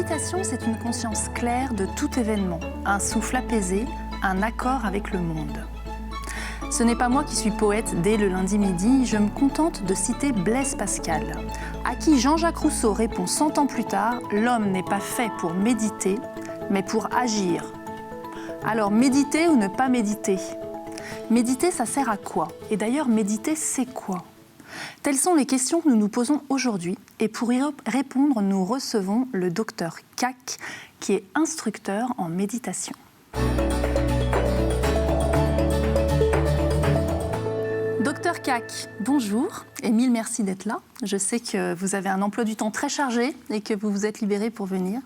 méditation, c'est une conscience claire de tout événement, un souffle apaisé, un accord avec le monde. Ce n'est pas moi qui suis poète dès le lundi midi, je me contente de citer Blaise Pascal, à qui Jean-Jacques Rousseau répond 100 ans plus tard « L'homme n'est pas fait pour méditer, mais pour agir ». Alors méditer ou ne pas méditer? Méditer, ça sert à quoi? Et d'ailleurs, méditer, c'est quoi? Telles sont les questions que nous nous posons aujourd'hui. Et pour y répondre, nous recevons le docteur Kac, qui est instructeur en méditation. Docteur Kac, bonjour et mille merci d'être là. Je sais que vous avez un emploi du temps très chargé et que vous vous êtes libéré pour venir.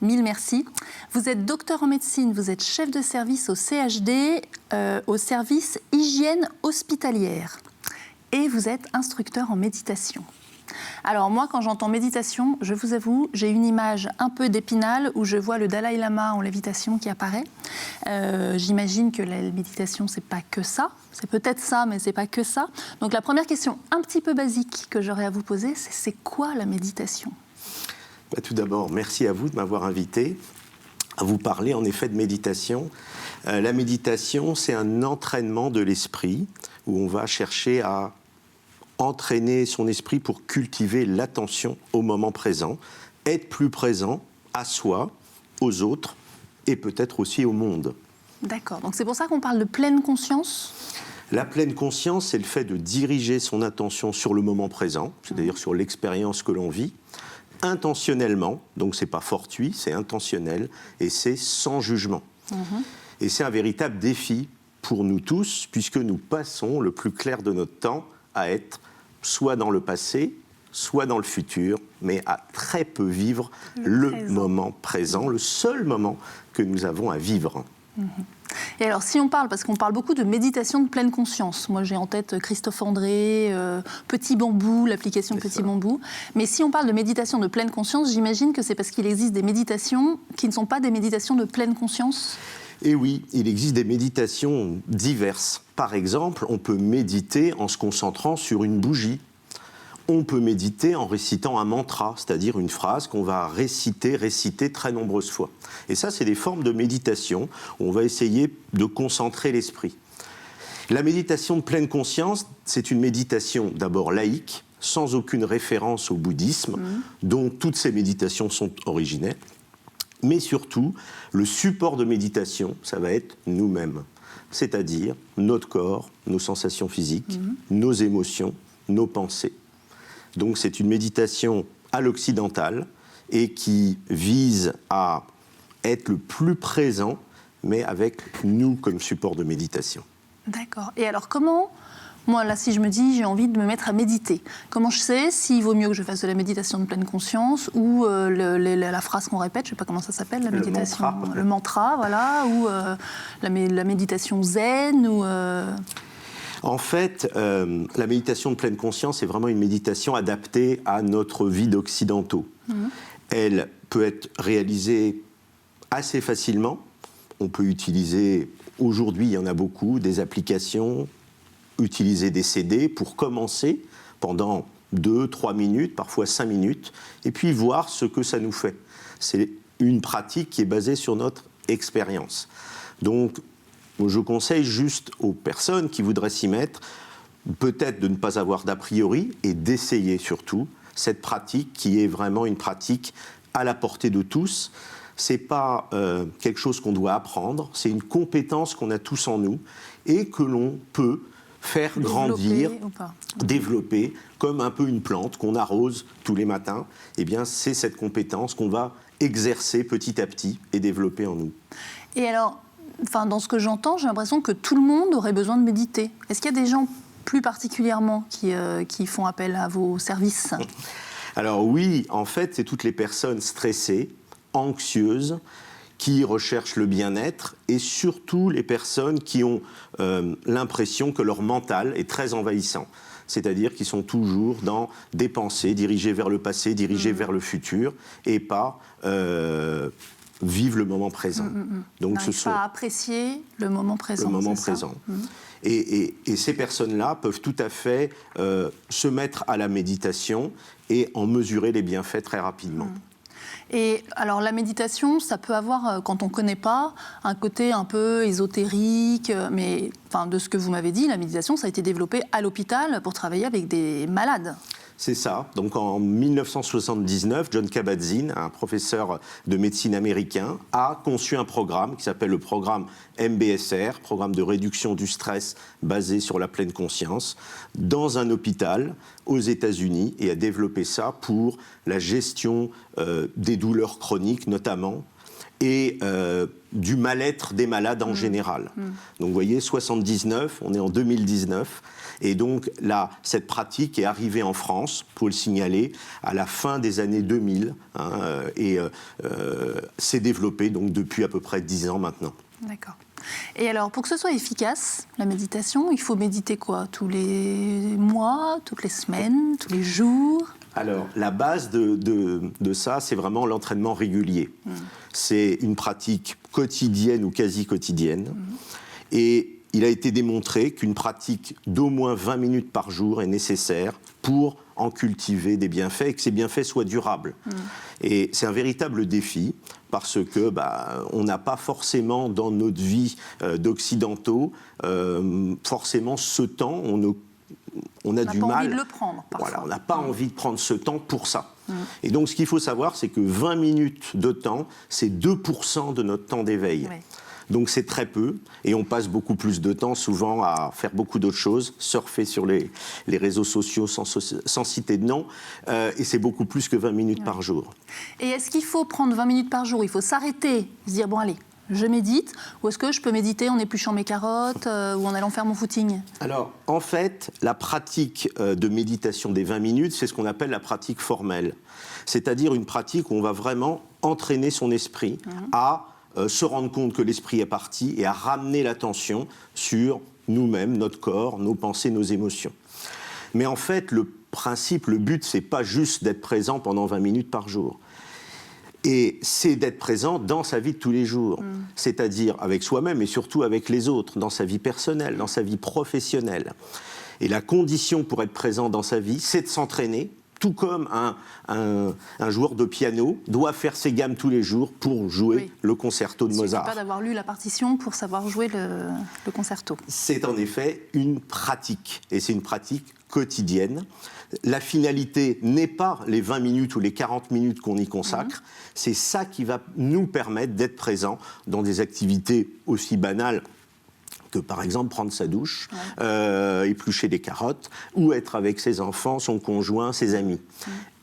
Mille merci. Vous êtes docteur en médecine, vous êtes chef de service au CHD, au service hygiène hospitalière. Et vous êtes instructeur en méditation. Alors moi, quand j'entends méditation, je vous avoue, j'ai une image un peu d'Épinal où je vois le Dalai Lama en lévitation qui apparaît. J'imagine que la méditation, c'est pas que ça. C'est peut-être ça, mais c'est pas que ça. Donc la première question un petit peu basique que j'aurais à vous poser, c'est quoi la méditation? Tout d'abord, merci à vous de m'avoir invité à vous parler en effet de méditation. La méditation, c'est un entraînement de l'esprit où on va chercher à entraîner son esprit pour cultiver l'attention au moment présent, être plus présent à soi, aux autres et peut-être aussi au monde. D'accord, donc c'est pour ça qu'on parle de pleine conscience? La pleine conscience, c'est le fait de diriger son attention sur le moment présent, c'est-à-dire sur l'expérience que l'on vit, intentionnellement, donc c'est pas fortuit, c'est intentionnel et c'est sans jugement. Et c'est un véritable défi pour nous tous, puisque nous passons le plus clair de notre temps à être soit dans le passé, soit dans le futur, mais à très peu vivre le moment présent, le seul moment que nous avons à vivre. Et alors, si on parle, parce qu'on parle beaucoup de méditation de pleine conscience, moi j'ai en tête Christophe André, Petit Bambou, l'application Petit Bambou, mais si on parle de méditation de pleine conscience, j'imagine que c'est parce qu'il existe des méditations qui ne sont pas des méditations de pleine conscience? Et oui, il existe des méditations diverses. Par exemple, on peut méditer en se concentrant sur une bougie. On peut méditer en récitant un mantra, c'est-à-dire une phrase qu'on va réciter très nombreuses fois. Et ça, c'est des formes de méditation où on va essayer de concentrer l'esprit. La méditation de pleine conscience, c'est une méditation d'abord laïque, sans aucune référence au bouddhisme, dont toutes ces méditations sont originaires. Mais surtout, le support de méditation, ça va être nous-mêmes, c'est-à-dire notre corps, nos sensations physiques, nos émotions, nos pensées. Donc c'est une méditation à l'occidentale et qui vise à être le plus présent, mais avec nous comme support de méditation. D'accord. Et alors comment, moi là si je me dis j'ai envie de me mettre à méditer, comment je sais s'il vaut mieux que je fasse de la méditation de pleine conscience ou la phrase qu'on répète, je ne sais pas comment ça s'appelle, la méditation, le mantra, voilà, ou la méditation zen ou En fait, la méditation de pleine conscience est vraiment une méditation adaptée à notre vie d'occidentaux. Elle peut être réalisée assez facilement. On peut utiliser, aujourd'hui il y en a beaucoup, des applications, utiliser des CD pour commencer pendant 2-3 minutes, parfois 5 minutes, et puis voir ce que ça nous fait. C'est une pratique qui est basée sur notre expérience. Donc, je conseille juste aux personnes qui voudraient s'y mettre, peut-être de ne pas avoir d'a priori et d'essayer surtout cette pratique qui est vraiment une pratique à la portée de tous. C'est pas quelque chose qu'on doit apprendre, c'est une compétence qu'on a tous en nous et que l'on peut faire grandir, développer, comme un peu une plante qu'on arrose tous les matins. Eh bien, c'est cette compétence qu'on va exercer petit à petit et développer en nous. Et alors, enfin, dans ce que j'entends, j'ai l'impression que tout le monde aurait besoin de méditer. Est-ce qu'il y a des gens plus particulièrement qui font appel à vos services? Alors oui, en fait, c'est toutes les personnes stressées, anxieuses, qui recherchent le bien-être et surtout les personnes qui ont l'impression que leur mental est très envahissant. C'est-à-dire qu'ils sont toujours dans des pensées dirigées vers le passé, dirigées vers le futur et pas vivent le moment présent. Donc ce sont pas à apprécier le moment présent. Le moment présent. Et ces personnes-là peuvent tout à fait se mettre à la méditation et en mesurer les bienfaits très rapidement. Et alors la méditation, ça peut avoir, quand on ne connaît pas, un côté un peu ésotérique, mais enfin, de ce que vous m'avez dit, la méditation, ça a été développé à l'hôpital pour travailler avec des malades. C'est ça. Donc en 1979, John Kabat-Zinn, un professeur de médecine américain, a conçu un programme qui s'appelle le programme MBSR, programme de réduction du stress basé sur la pleine conscience, dans un hôpital aux États-Unis, et a développé ça pour la gestion des douleurs chroniques notamment, et du mal-être des malades en général. Donc vous voyez, 79, on est en 2019, et donc là, cette pratique est arrivée en France, il faut le signaler, à la fin des années 2000, et s'est développée donc depuis à peu près 10 ans maintenant. D'accord. Et alors, pour que ce soit efficace, la méditation, il faut méditer quoi? Tous les mois, toutes les semaines, tous les jours? Alors, la base de ça, c'est vraiment l'entraînement régulier. C'est une pratique quotidienne ou quasi quotidienne. Et il a été démontré qu'une pratique d'au moins 20 minutes par jour est nécessaire pour en cultiver des bienfaits et que ces bienfaits soient durables. Et c'est un véritable défi parce que on n'a pas forcément dans notre vie d'occidentaux forcément ce temps. On a du mal. On n'a pas envie de le prendre, parfois. Voilà, on n'a pas envie de prendre ce temps pour ça. Et donc, ce qu'il faut savoir, c'est que 20 minutes de temps, c'est 2% de notre temps d'éveil. Oui. Donc, c'est très peu. Et on passe beaucoup plus de temps, souvent, à faire beaucoup d'autres choses, surfer sur les réseaux sociaux sans citer de nom. Et c'est beaucoup plus que 20 minutes par jour. Et est-ce qu'il faut prendre 20 minutes par jour? Il faut s'arrêter, se dire, bon, allez, je médite, ou est-ce que je peux méditer en épluchant mes carottes ou en allant faire mon footing? Alors, en fait, la pratique de méditation des 20 minutes, c'est ce qu'on appelle la pratique formelle. C'est-à-dire une pratique où on va vraiment entraîner son esprit à se rendre compte que l'esprit est parti et à ramener l'attention sur nous-mêmes, notre corps, nos pensées, nos émotions. Mais en fait, le principe, le but, c'est pas juste d'être présent pendant 20 minutes par jour. Et c'est d'être présent dans sa vie de tous les jours, c'est-à-dire avec soi-même et surtout avec les autres, dans sa vie personnelle, dans sa vie professionnelle. Et la condition pour être présent dans sa vie, c'est de s'entraîner, tout comme un joueur de piano doit faire ses gammes tous les jours pour jouer le concerto de Mozart. Il ne suffit pas d'avoir lu la partition pour savoir jouer le concerto. C'est en effet une pratique, et c'est une pratique quotidienne. La finalité n'est pas les 20 minutes ou les 40 minutes qu'on y consacre, c'est ça qui va nous permettre d'être présents dans des activités aussi banales que par exemple prendre sa douche, éplucher des carottes, ou être avec ses enfants, son conjoint, ses amis.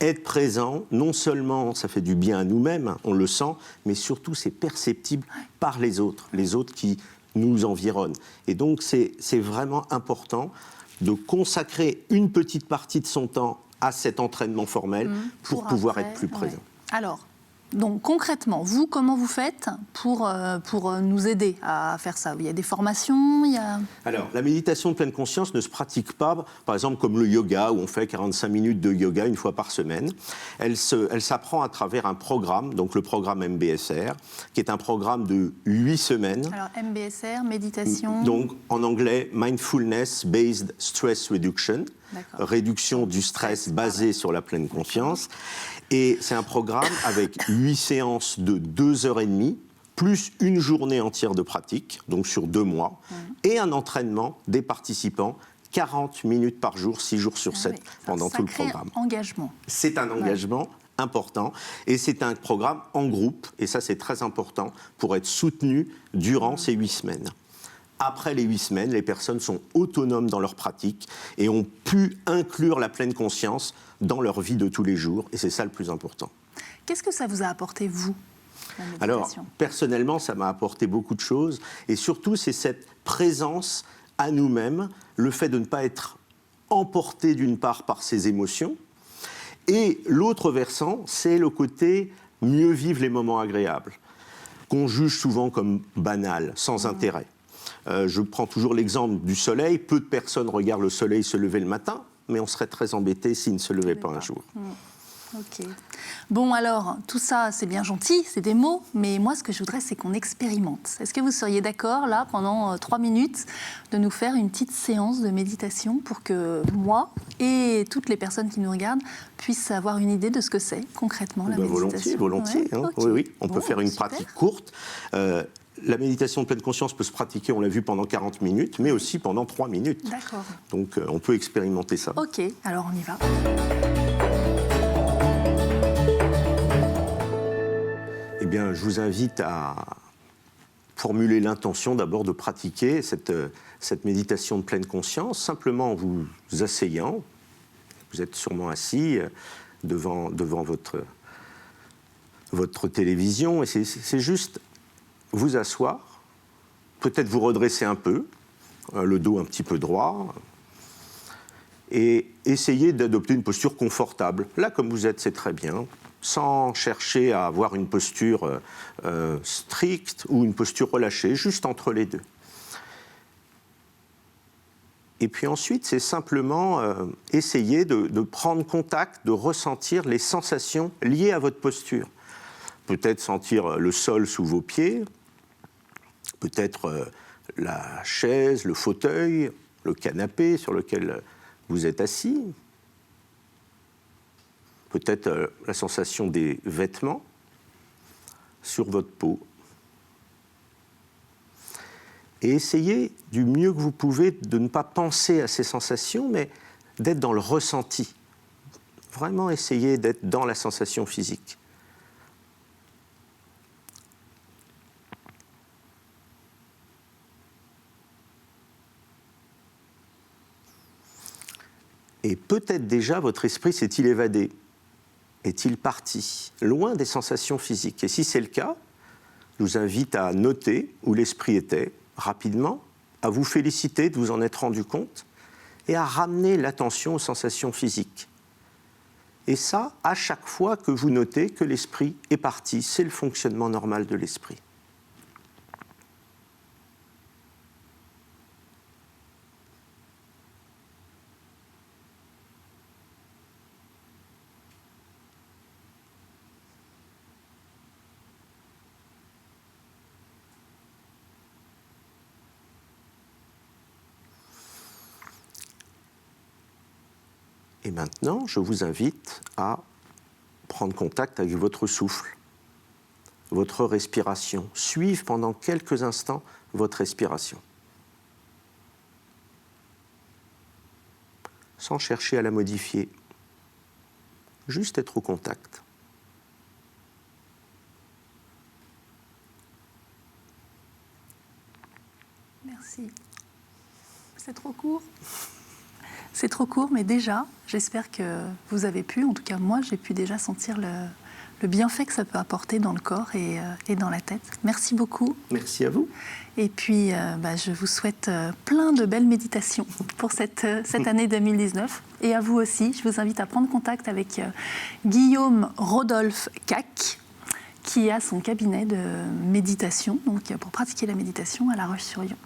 Être présent, non seulement ça fait du bien à nous-mêmes, on le sent, mais surtout c'est perceptible par les autres qui nous environnent. Et donc c'est vraiment important de consacrer une petite partie de son temps à cet entraînement formel pour pouvoir être plus présent. Alors, donc concrètement, vous, comment vous faites pour nous aider à faire ça? Il y a des formations, Alors, la méditation de pleine conscience ne se pratique pas, par exemple, comme le yoga, où on fait 45 minutes de yoga une fois par semaine. Elle s'apprend à travers un programme, donc le programme MBSR, qui est un programme de 8 semaines. Alors, MBSR, méditation... Donc, en anglais, Mindfulness Based Stress Reduction, réduction du stress basée sur la pleine conscience. Et c'est un programme avec 8 séances de 2h30, plus une journée entière de pratique, donc sur 2 mois, et un entraînement des participants, 40 minutes par jour, 6 jours sur 7, pendant tout le programme. Engagement. C'est un engagement important, et c'est un programme en groupe, et ça c'est très important, pour être soutenu durant ces 8 semaines. Après les 8 semaines, les personnes sont autonomes dans leur pratique et ont pu inclure la pleine conscience dans leur vie de tous les jours. Et c'est ça le plus important. Qu'est-ce que ça vous a apporté, vous, la méditation ? Alors, personnellement, ça m'a apporté beaucoup de choses. Et surtout, c'est cette présence à nous-mêmes, le fait de ne pas être emporté d'une part par ses émotions. Et l'autre versant, c'est le côté mieux vivre les moments agréables, qu'on juge souvent comme banal, sans intérêt. Je prends toujours l'exemple du soleil. Peu de personnes regardent le soleil se lever le matin, mais on serait très embêté s'il ne se levait pas un jour. Ok. Bon, alors, tout ça, c'est bien gentil, c'est des mots, mais moi, ce que je voudrais, c'est qu'on expérimente. Est-ce que vous seriez d'accord, là, pendant 3 minutes, de nous faire une petite séance de méditation pour que moi et toutes les personnes qui nous regardent puissent avoir une idée de ce que c'est, concrètement, la méditation? Volontiers. Ouais, Hein. okay. Oui. On peut faire une super. pratique courte. La méditation de pleine conscience peut se pratiquer, on l'a vu, pendant 40 minutes, mais aussi pendant 3 minutes. D'accord. Donc, on peut expérimenter ça. Ok, alors on y va. Eh bien, je vous invite à formuler l'intention d'abord de pratiquer cette méditation de pleine conscience, simplement en vous asseyant. Vous êtes sûrement assis devant votre télévision, et c'est juste vous asseoir, peut-être vous redresser un peu, le dos un petit peu droit, et essayer d'adopter une posture confortable. Là, comme vous êtes, c'est très bien, sans chercher à avoir une posture stricte ou une posture relâchée, juste entre les deux. Et puis ensuite, c'est simplement essayer de prendre contact, de ressentir les sensations liées à votre posture. Peut-être sentir le sol sous vos pieds, peut-être la chaise, le fauteuil, le canapé sur lequel vous êtes assis, peut-être la sensation des vêtements sur votre peau. Et essayez du mieux que vous pouvez de ne pas penser à ces sensations, mais d'être dans le ressenti. Vraiment essayez d'être dans la sensation physique. Et peut-être déjà votre esprit s'est-il évadé, est-il parti, loin des sensations physiques. Et si c'est le cas, je vous invite à noter où l'esprit était, rapidement, à vous féliciter de vous en être rendu compte, et à ramener l'attention aux sensations physiques. Et ça, à chaque fois que vous notez que l'esprit est parti, c'est le fonctionnement normal de l'esprit. Et maintenant, je vous invite à prendre contact avec votre souffle, votre respiration. Suivre pendant quelques instants votre respiration. Sans chercher à la modifier. Juste être au contact. Merci. C'est trop court. C'est trop court, mais déjà, j'espère que vous avez pu, en tout cas moi, j'ai pu déjà sentir le bienfait que ça peut apporter dans le corps et dans la tête. Merci beaucoup. Merci à vous. Et puis, je vous souhaite plein de belles méditations pour cette année 2019. Et à vous aussi, je vous invite à prendre contact avec Guillaume Rodolphe Cac, qui a son cabinet de méditation, donc pour pratiquer la méditation à La Roche-sur-Yon.